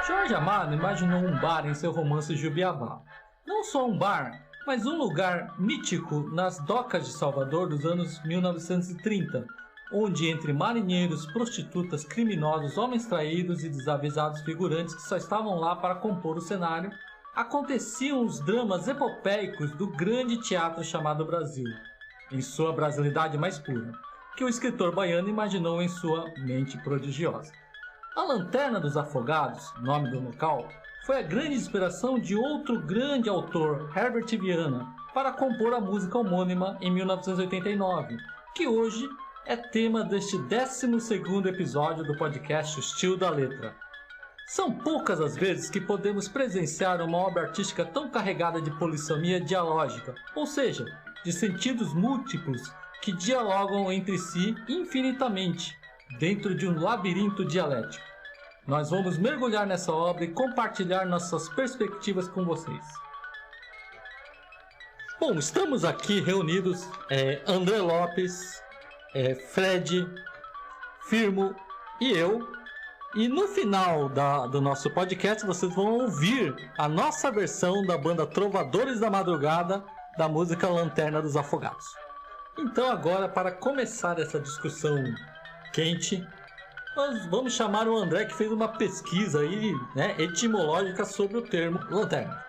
Jorge Amado imaginou um bar em seu romance Jubiabá. Não só um bar, mas um lugar mítico nas docas de Salvador dos anos 1930, onde entre marinheiros, prostitutas, criminosos, homens traídos e desavisados figurantes que só estavam lá para compor o cenário, aconteciam os dramas epopeicos do grande teatro chamado Brasil, em sua brasilidade mais pura, que o escritor baiano imaginou em sua mente prodigiosa. A Lanterna dos Afogados, nome do local, foi a grande inspiração de outro grande autor, Herbert Viana, para compor a música homônima em 1989, que hoje é tema deste 12º episódio do podcast O Estilo da Letra. São poucas as vezes que podemos presenciar uma obra artística tão carregada de polissomia dialógica, ou seja, de sentidos múltiplos que dialogam entre si infinitamente, dentro de um labirinto dialético. Nós vamos mergulhar nessa obra e compartilhar nossas perspectivas com vocês. Bom, estamos aqui reunidos, André Lopes, Fred, Firmo e eu. E no final do nosso podcast vocês vão ouvir a nossa versão da banda Trovadores da Madrugada da música Lanterna dos Afogados. Então agora, para começar essa discussão quente, nós vamos chamar o André, que fez uma pesquisa aí, etimológica sobre o termo lanterna.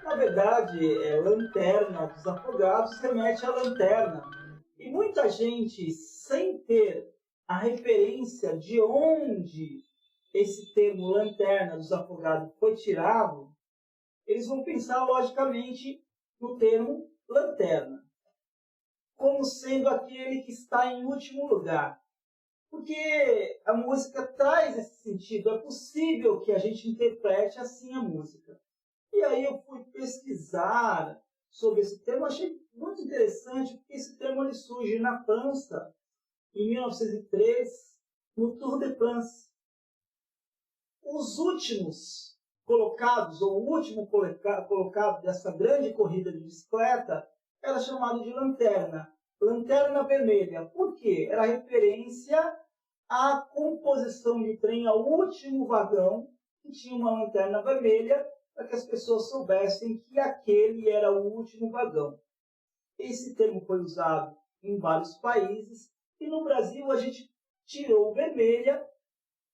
Na verdade, Lanterna dos Afogados remete à lanterna. E muita gente, sem ter a referência de onde esse termo Lanterna dos Afogados foi tirado, eles vão pensar logicamente no termo lanterna, como sendo aquele que está em último lugar. Porque a música traz esse sentido, é possível que a gente interprete assim a música. E aí eu fui pesquisar sobre esse termo, achei muito interessante, porque esse termo ele surge na França, em 1903, no Tour de France. Os últimos colocados, ou o último colocado dessa grande corrida de bicicleta, era chamado de lanterna. Lanterna vermelha. Por quê? Era referência à composição de trem, ao último vagão, que tinha uma lanterna vermelha, para que as pessoas soubessem que aquele era o último vagão. Esse termo foi usado em vários países, e no Brasil a gente tirou vermelha,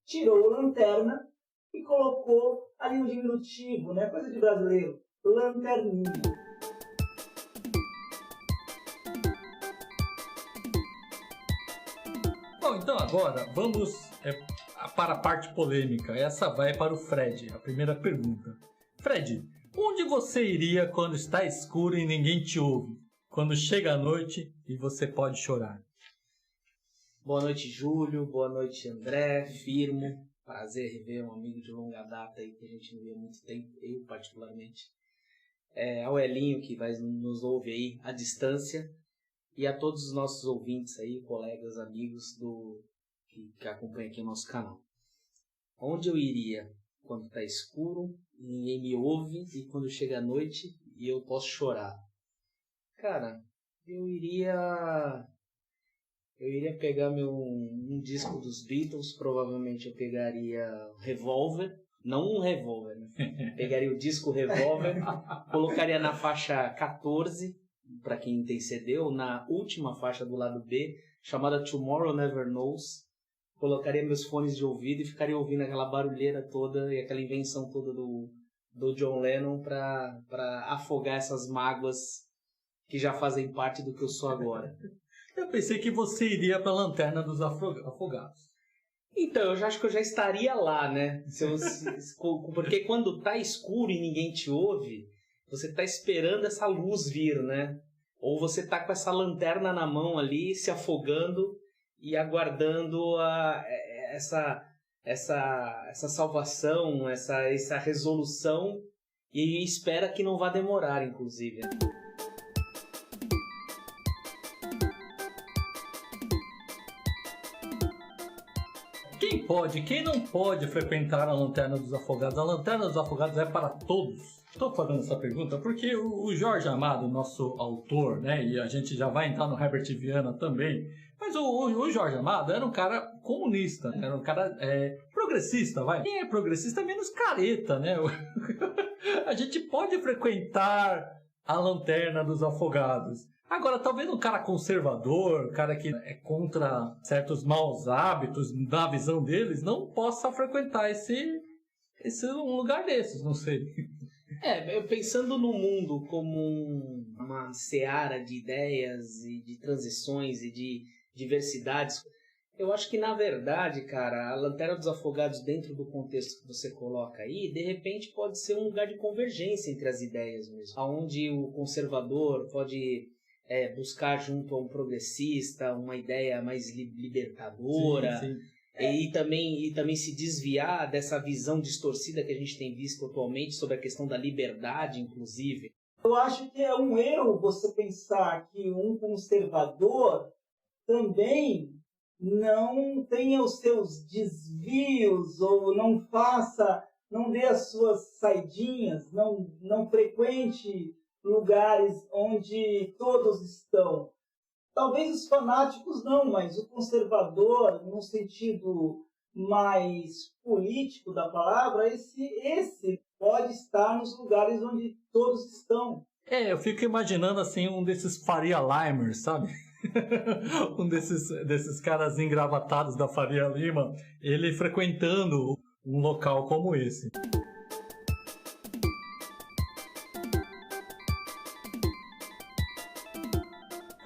tirou lanterna, e colocou ali um diminutivo, coisa de brasileiro, lanterninha. Bom, então agora vamos para a parte polêmica. Essa vai para o Fred, a primeira pergunta. Fred, onde você iria quando está escuro e ninguém te ouve? Quando chega a noite e você pode chorar? Boa noite, Júlio. Boa noite, André, Firmo. Prazer rever um amigo de longa data aí que a gente não vê há muito tempo, eu particularmente. Ao Elinho que nos ouve aí à distância e a todos os nossos ouvintes aí, colegas, amigos que acompanham aqui o nosso canal. Onde eu iria quando está escuro, ninguém me ouve e quando chega a noite e eu posso chorar? Cara, eu iria pegar um disco dos Beatles, provavelmente eu pegaria Revolver, não um revólver, né? Pegaria o disco Revolver, colocaria na faixa 14, para quem tem CD, ou na última faixa do lado B, chamada Tomorrow Never Knows, colocaria meus fones de ouvido e ficaria ouvindo aquela barulheira toda e aquela invenção toda do John Lennon para afogar essas mágoas que já fazem parte do que eu sou agora. Eu pensei que você iria para a Lanterna dos Afogados. Então, eu já acho que eu já estaria lá, né? Porque quando tá escuro e ninguém te ouve, você tá esperando essa luz vir, né? Ou você tá com essa lanterna na mão ali, se afogando e aguardando essa salvação, essa resolução, e espera que não vá demorar, inclusive. Quem não pode frequentar a Lanterna dos Afogados? A Lanterna dos Afogados é para todos. Estou fazendo essa pergunta porque o Jorge Amado, nosso autor, né, e a gente já vai entrar no Herbert Viana também, mas o Jorge Amado era um cara comunista, né, era um cara progressista, vai. Quem é progressista é menos careta, né? A gente pode frequentar a Lanterna dos Afogados. Agora, talvez um cara conservador, um cara que é contra certos maus hábitos, na visão deles, não possa frequentar um lugar desses, não sei. Pensando no mundo como uma seara de ideias e de transições e de diversidades, eu acho que, na verdade, cara, a Lanterna dos Afogados, dentro do contexto que você coloca aí, de repente pode ser um lugar de convergência entre as ideias mesmo, onde o conservador pode buscar junto a um progressista uma ideia mais libertadora. Sim. E também se desviar dessa visão distorcida que a gente tem visto atualmente sobre a questão da liberdade, inclusive. Eu acho que é um erro você pensar que um conservador também não tenha os seus desvios ou não dê as suas saidinhas, não frequente lugares onde todos estão. Talvez os fanáticos não, mas o conservador, no sentido mais político da palavra, esse pode estar nos lugares onde todos estão. Eu fico imaginando assim um desses Faria Limers, sabe? Um desses caras engravatados da Faria Lima, ele frequentando um local como esse.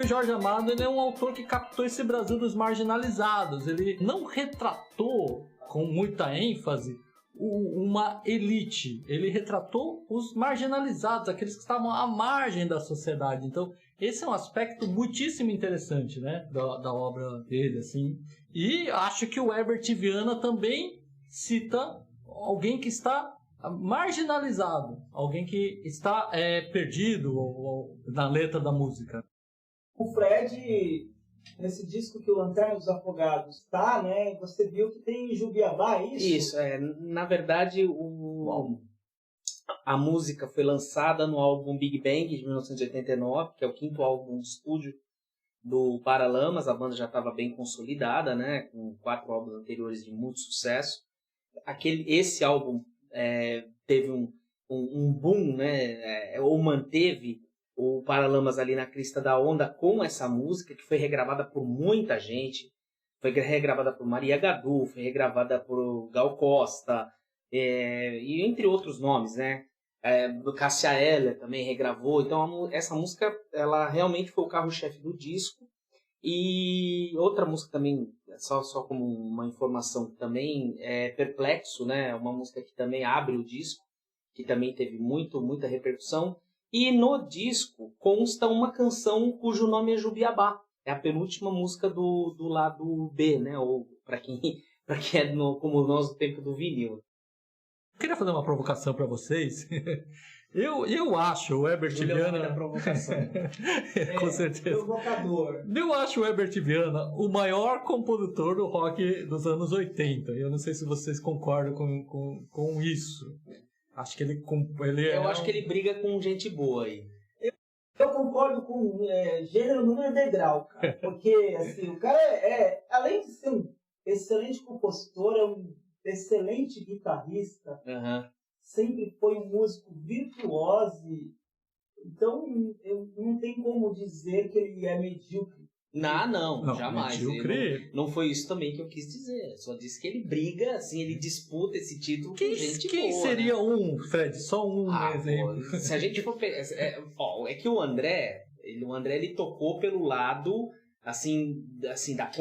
O Jorge Amado, ele é um autor que captou esse Brasil dos marginalizados. Ele não retratou com muita ênfase uma elite. Ele retratou os marginalizados, aqueles que estavam à margem da sociedade. Então, esse é um aspecto muitíssimo interessante, né, da obra dele, assim. E acho que o Herbert Viana também cita alguém que está marginalizado, alguém que está perdido na letra da música. O Fred, nesse disco que o Lanterna dos Afogados está, né? Você viu que tem Jubiabá, é isso? Isso, na verdade, a música foi lançada no álbum Big Bang, de 1989, que é o 5º álbum de estúdio do Paralamas. A banda já estava bem consolidada, né? Com 4 álbuns anteriores de muito sucesso. Esse álbum teve um boom, né? Ou manteve o Paralamas ali na crista da onda com essa música, que foi regravada por muita gente. Foi regravada por Maria Gadu, foi regravada por Gal Costa, e entre outros nomes, né? Do Cássia Eller também regravou. Então essa música, ela realmente foi o carro-chefe do disco. E outra música também, só como uma informação, também é Perplexo, né? Uma música que também abre o disco, que também teve muita repercussão. E no disco consta uma canção cujo nome é Jubiabá. É a penúltima música do lado B, né? Ou para quem é como nós do tempo do vinil. Eu queria fazer uma provocação para vocês. Eu acho o Herbert Viana... provocação. Com certeza. Provocador. Eu acho o Herbert Viana o maior compositor do rock dos anos 80. Eu não sei se vocês concordam com isso. Acho que eu acho que ele briga com gente boa aí. Eu concordo com gênero, número e degrau, cara. Porque assim, o cara além de ser um excelente compositor, é um excelente guitarrista. Uhum. Sempre foi um músico virtuoso. Então, eu não tenho como dizer que ele é medíocre. Não, jamais. Não foi isso também que eu quis dizer. Só disse que ele briga, assim, ele disputa esse título com gente boa. Quem seria Fred? Só um exemplo. Pô, se a gente for... é que o André ele tocou pelo lado, assim da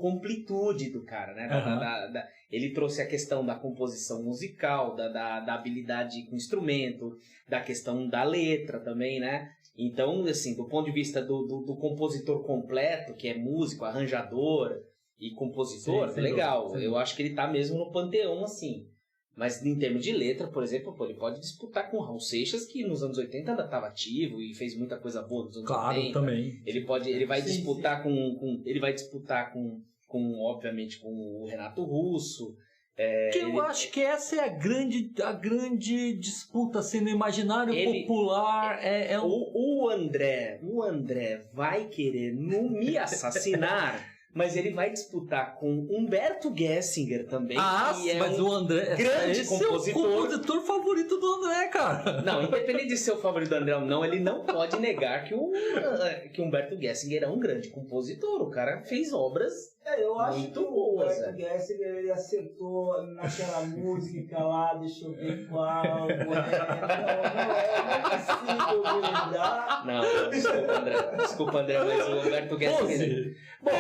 completude do cara, né? Uhum. Ele trouxe a questão da composição musical, da habilidade com instrumento, da questão da letra também, né? Então, assim, do ponto de vista do compositor completo, que é músico, arranjador e compositor, sim, legal. sim. Eu acho que ele tá mesmo no panteão, assim. Mas em termos de letra, por exemplo, ele pode disputar com o Raul Seixas, que nos anos 80 ainda estava ativo e fez muita coisa boa nos anos 80. Claro, também. Ele vai disputar com obviamente, com o Renato Russo. Que eu acho que essa é a grande disputa assim, no imaginário popular. O André vai querer me assassinar, mas ele vai disputar com Humberto Gessinger também. Que é mas o André grande compositor. É o compositor favorito do André, cara. Não, independente de ser o favorito do André ou não, ele não pode negar que o Humberto Gessinger é um grande compositor. O cara fez obras eu acho muito que boas. O Humberto Gessinger, ele acertou naquela música lá, deixa eu ver qual. Não é possível me lembrar. Não, desculpa, André, mas o Humberto Gessinger... Bom,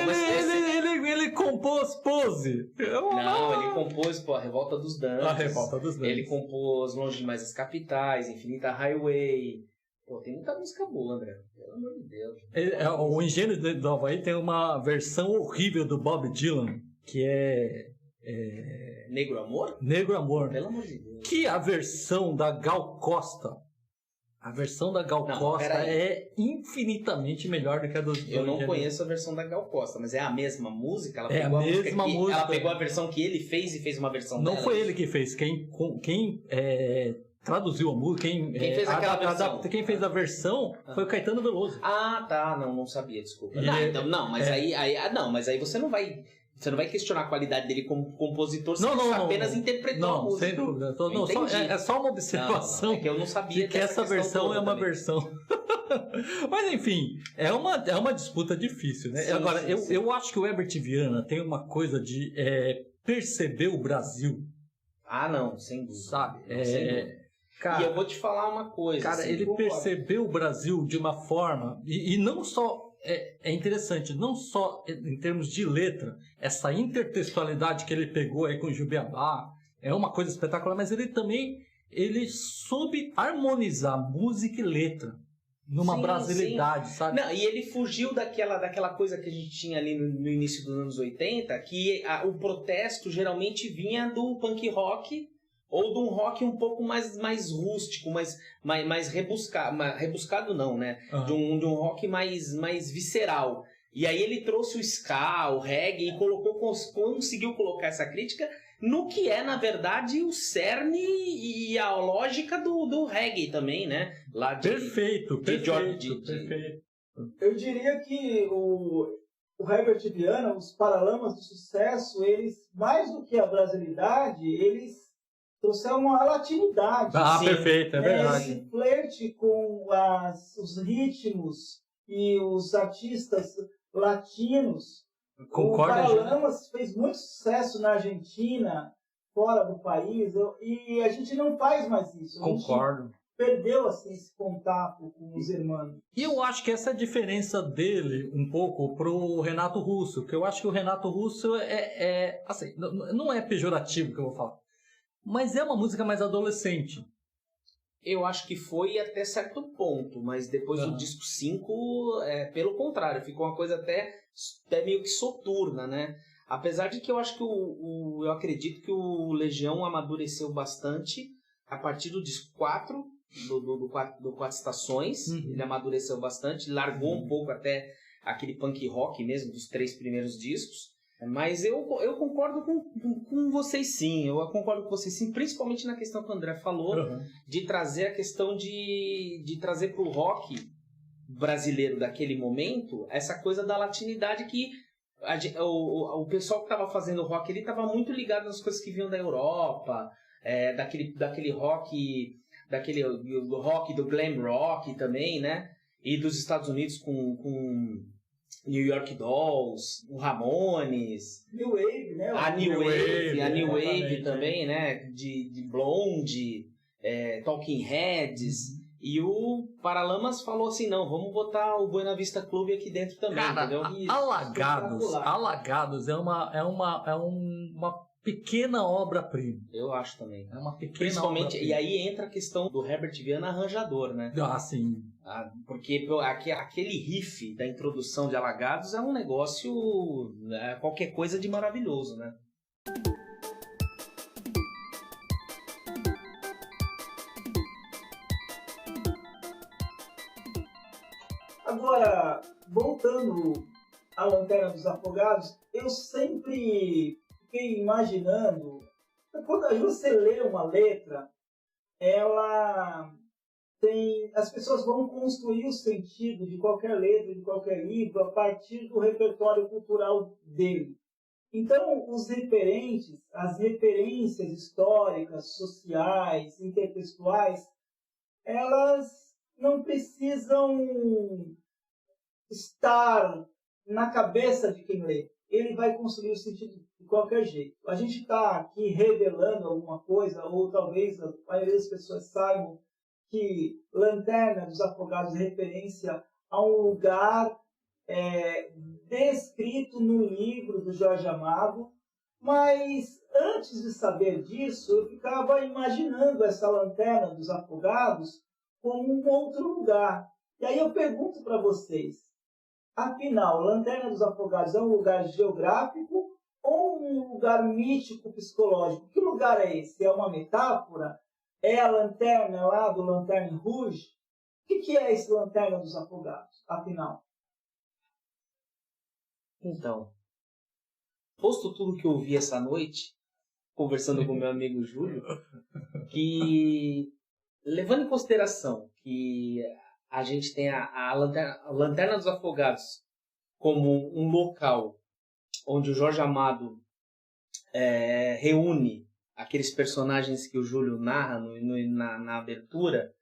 ele compôs Pose. Não, ele compôs a Revolta dos Dantes. A Revolta dos Dantes. Ele compôs Longe Demais das Capitais, Infinita Highway. Pô, tem muita música boa, André. Pelo amor de Deus. O Engenho do Havaí tem uma versão horrível do Bob Dylan, que é... Negro Amor? Negro Amor. Pelo amor de Deus. Que a versão da Gal Costa... A versão da Gal Costa é infinitamente melhor do que a do... Eu não conheço a versão da Gal Costa, mas é a mesma música? Ela pegou a mesma música. Ela pegou a versão que ele fez e fez uma versão dela? Não foi ele que fez. Quem traduziu a música, quem fez aquela versão? Quem fez a versão foi o Caetano Veloso. Ah, tá. Não sabia, desculpa. Mas aí você não vai... Você não vai questionar a qualidade dele como compositor, se ele apenas interpretou a música. Sem dúvida. É só uma observação. É que eu não sabia que essa versão é uma versão. Mas enfim, é uma disputa difícil, né? Agora, eu acho que o Herbert Viana tem uma coisa de perceber o Brasil. Ah, não, sem dúvida. Sabe? Sem dúvida. Cara, e eu vou te falar uma coisa. Cara, ele percebeu o Brasil de uma forma, e não só... É interessante, não só em termos de letra, essa intertextualidade que ele pegou aí com o Jubiabá, é uma coisa espetacular, mas ele também soube harmonizar música e letra numa brasilidade, sabe? Não, e ele fugiu daquela coisa que a gente tinha ali no início dos anos 80, que o protesto geralmente vinha do punk rock ou de um rock um pouco mais rústico, mais rebuscado não, né? De um rock mais visceral. E aí ele trouxe o ska, o reggae e conseguiu colocar essa crítica no que é, na verdade, o cerne e a lógica do reggae também, né? Perfeito. Eu diria que o Herbert Viana, os Paralamas do Sucesso, eles, mais do que a brasilidade, eles trouxeram a latinidade. Sim. Perfeito, é verdade. Esse flerte com os ritmos e os artistas latinos. Concordo. O Paralamas fez muito sucesso na Argentina, fora do país, e a gente não faz mais isso. Concordo. A gente perdeu assim, esse contato com os irmãos. E eu acho que essa é a diferença dele um pouco pro Renato Russo, que eu acho que o Renato Russo assim, não é pejorativo que eu vou falar, mas é uma música mais adolescente. Eu acho que foi até certo ponto, mas depois do disco 5, pelo contrário, ficou uma coisa até meio que soturna, né? Apesar de que eu acho que eu acredito que o Legião amadureceu bastante a partir do disco 4, do Quatro Estações. Ele amadureceu bastante, largou um pouco até aquele punk rock mesmo dos 3 primeiros discos. Mas eu concordo com vocês sim, principalmente na questão que o André falou, de trazer a questão de trazer para o rock brasileiro daquele momento essa coisa da latinidade que o pessoal que estava fazendo rock ele estava muito ligado nas coisas que vinham da Europa, daquele rock, do rock, do glam rock também, né? E dos Estados Unidos com New York Dolls, o Ramones, New Wave, né? A New Wave também, né? De Blonde, Talking Heads. E o Paralamas falou assim, não, vamos botar o Buena Vista Club aqui dentro também, cara, entendeu? Alagados é uma pequena obra-prima. Eu acho também. É uma pequena Principalmente, e aí entra a questão do Herbert Viana arranjador, né? Ah, sim. Porque aquele riff da introdução de Alagados é um negócio, qualquer coisa de maravilhoso, né? Agora, voltando à Lanterna dos Afogados, eu sempre fiquei imaginando Quando você lê uma letra, as pessoas vão construir o sentido de qualquer letra, de qualquer livro, a partir do repertório cultural dele. Então, as referências históricas, sociais, intertextuais, elas não precisam estar na cabeça de quem lê. Ele vai construir o sentido de qualquer jeito. A gente está aqui revelando alguma coisa, ou talvez a maioria das pessoas saibam que Lanterna dos Afogados é referência a um lugar descrito no livro do Jorge Amado, mas antes de saber disso, eu ficava imaginando essa Lanterna dos Afogados como um outro lugar. E aí eu pergunto para vocês, afinal, Lanterna dos Afogados é um lugar geográfico ou um lugar mítico psicológico? Que lugar é esse? É uma metáfora? É a lanterna lá do Lanterne Rouge? O que é esse Lanterna dos Afogados, afinal? Então, posto tudo que eu vi essa noite, conversando com meu amigo Júlio, que, levando em consideração que a gente tem a Lanterna dos Afogados como um local onde o Jorge Amado reúne aqueles personagens que o Júlio narra na abertura,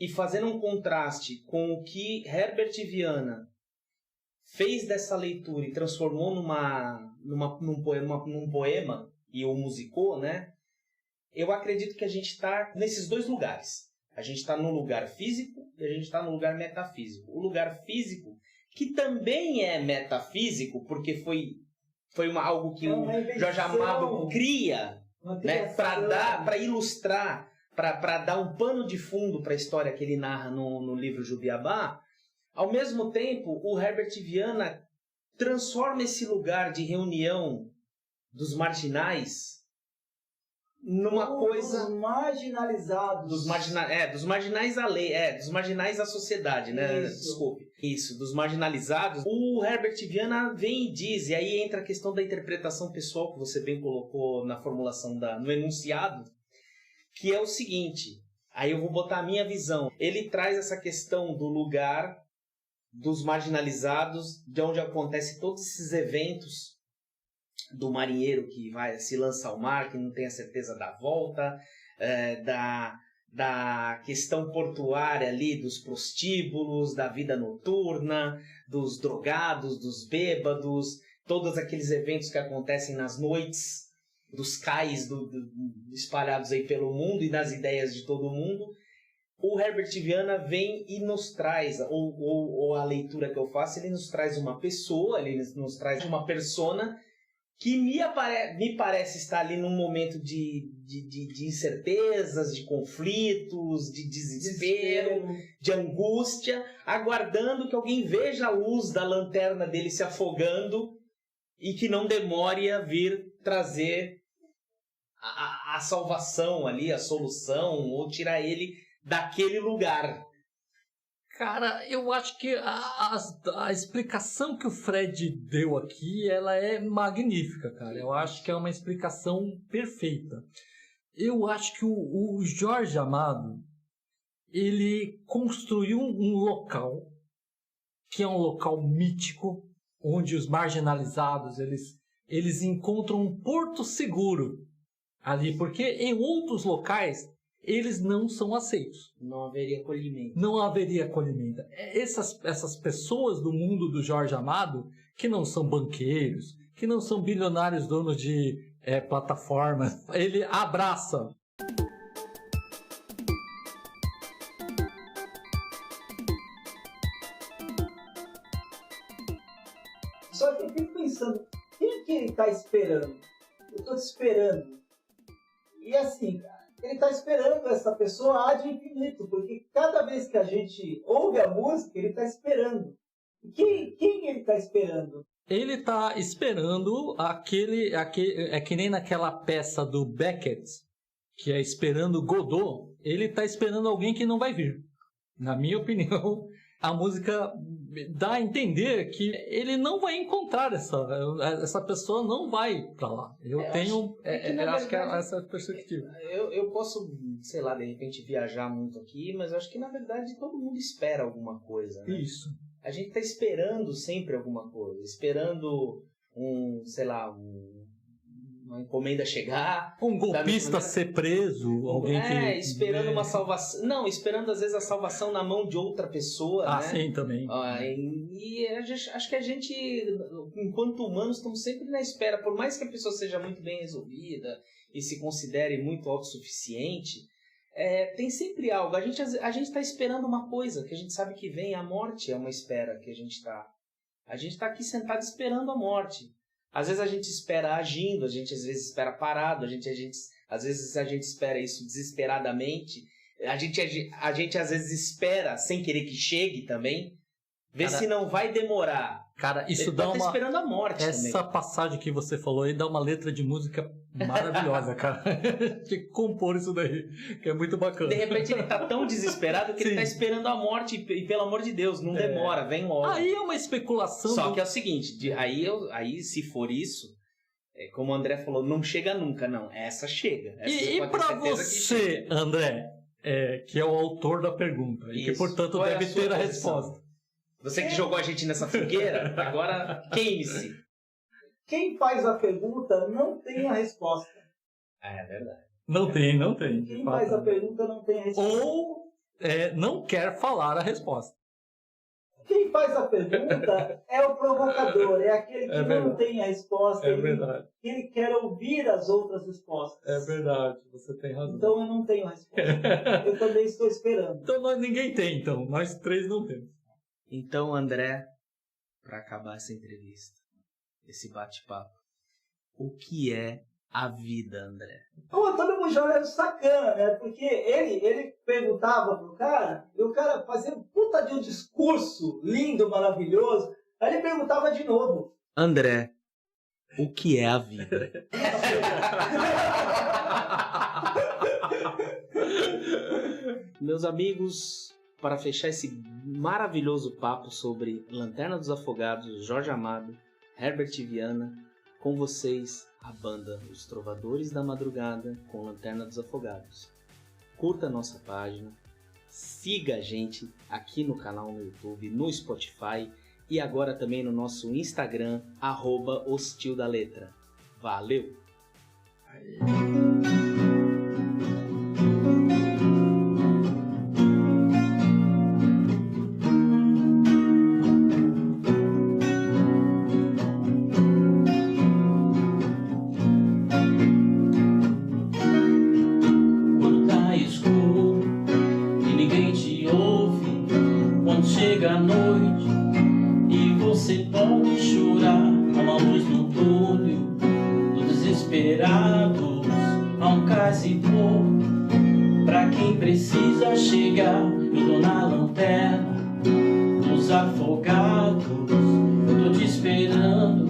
e fazendo um contraste com o que Herbert Viana fez dessa leitura e transformou num poema e o musicou, né? Eu acredito que a gente está nesses dois lugares. A gente está num lugar físico e a gente está num lugar metafísico. O lugar físico, que também é metafísico, porque foi algo que o Jorge Amado cria, né, para ilustrar, para dar um pano de fundo para a história que ele narra no livro Jubiabá. Ao mesmo tempo, o Herbert Viana transforma esse lugar de reunião dos marginais numa coisa... Dos marginalizados. Dos marginais à lei, dos marginais à sociedade, né? Isso. Desculpe. Isso, dos marginalizados. O Herbert Viana vem e diz, e aí entra a questão da interpretação pessoal, que você bem colocou na formulação, no enunciado, que é o seguinte, aí eu vou botar a minha visão. Ele traz essa questão do lugar dos marginalizados, de onde acontecem todos esses eventos do marinheiro que vai se lança ao mar, que não tem a certeza da volta, da questão portuária ali, dos prostíbulos, da vida noturna, dos drogados, dos bêbados, todos aqueles eventos que acontecem nas noites, dos cais espalhados aí pelo mundo e nas ideias de todo mundo. O Herbert Viana vem e nos traz, ou a leitura que eu faço, ele nos traz uma pessoa, ele nos traz uma persona que me parece estar ali num momento de incertezas, de conflitos, de desespero, de angústia, aguardando que alguém veja a luz da lanterna dele se afogando e que não demore a vir trazer a salvação ali, a solução, ou tirar ele daquele lugar. Cara, eu acho que a explicação que o Fred deu aqui, ela é magnífica, cara. Eu acho que é uma explicação perfeita. Eu acho que o Jorge Amado, ele construiu um local, que é um local mítico, onde os marginalizados, eles encontram um porto seguro ali, porque em outros locais eles não são aceitos. Não haveria acolhimento. Não haveria acolhimento. Essas pessoas do mundo do Jorge Amado, que não são banqueiros, que não são bilionários donos de plataformas, ele abraça. Só que eu fico pensando, quem que ele está esperando? Eu estou te esperando. E assim, cara, ele está esperando essa pessoa ad infinito, porque cada vez que a gente ouve a música, ele está esperando. E quem ele está esperando? Ele está esperando aquele... É que nem naquela peça do Beckett, que é Esperando Godot. Ele está esperando alguém que não vai vir. Na minha opinião, a música dá a entender que ele não vai encontrar essa pessoa, não vai pra lá. Eu acho que é essa perspectiva. Eu posso, sei lá, de repente viajar muito aqui, mas eu acho que na verdade todo mundo espera alguma coisa, né? Isso. A gente tá esperando sempre alguma coisa, esperando uma encomenda chegar. Um golpista ser preso, alguém que... esperando uma salvação. Não, esperando às vezes a salvação na mão de outra pessoa, né? Sim, também. E acho que a gente, enquanto humanos, estamos sempre na espera. Por mais que a pessoa seja muito bem resolvida e se considere muito autossuficiente, tem sempre algo. A gente está esperando uma coisa que a gente sabe que vem. A morte é uma espera que a gente está. A gente está aqui sentado esperando a morte. Às vezes a gente espera agindo, a gente às vezes espera parado, às vezes a gente espera isso desesperadamente, a gente às vezes espera sem querer que chegue também, se não vai demorar. Cara, isso dá uma... esperando a morte Essa também. Passagem que você falou aí dá uma letra de música maravilhosa, cara. Tinha que compor isso daí, que é muito bacana. De repente ele tá tão desesperado que ele tá esperando a morte e pelo amor de Deus, não demora, vem logo. Aí é uma especulação. Só que é o seguinte, aí se for isso, como o André falou, não chega nunca, não. Essa chega. E pra você, André, que é o autor da pergunta, e que portanto deve ter a resposta. Você que jogou a gente nessa fogueira, agora queime-se. Quem faz a pergunta não tem a resposta. É verdade. Não tem. Quem faz a pergunta não tem a resposta. Ou não quer falar a resposta. Quem faz a pergunta é o provocador, é aquele que não tem a resposta. Ele quer ouvir as outras respostas. É verdade, você tem razão. Então eu não tenho a resposta. Eu também estou esperando. Então ninguém tem, então. Nós três não temos. Então, André, para acabar essa entrevista, esse bate-papo, o que é a vida, André? O Antônio Bujão era sacana, né? Porque ele perguntava pro cara, e o cara fazia puta de um discurso lindo, maravilhoso, aí ele perguntava de novo. André, o que é a vida? Meus amigos, para fechar esse maravilhoso papo sobre Lanterna dos Afogados, Jorge Amado, Herbert Viana, com vocês a banda Os Trovadores da Madrugada com Lanterna dos Afogados. Curta a nossa página, siga a gente aqui no canal no YouTube, no Spotify e agora também no nosso Instagram, @hostilDaLetra. Valeu! Precisa chegar, eu tô na lanterna dos afogados, eu tô te esperando,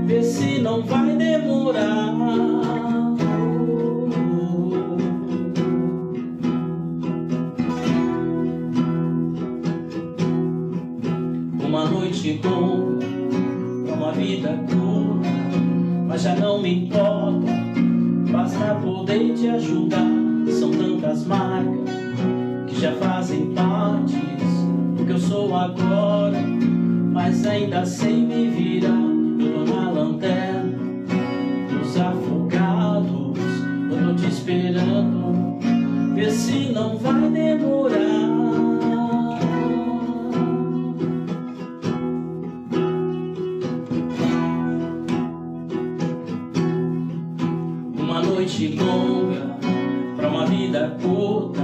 vê se não vai demorar. Uma noite longa, uma vida curta, mas já não me importa, basta poder te ajudar. São tantas marcas que já fazem parte do que eu sou agora, mas ainda sem me virar. Eu tô na lanterna dos afogados, eu tô te esperando, vê se não vai demorar. Uma noite longa, uma vida curta,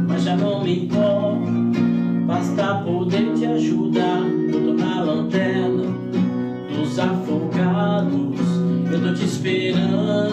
mas já não me importa, basta poder te ajudar. Eu tô na lanterna dos afogados, eu tô te esperando.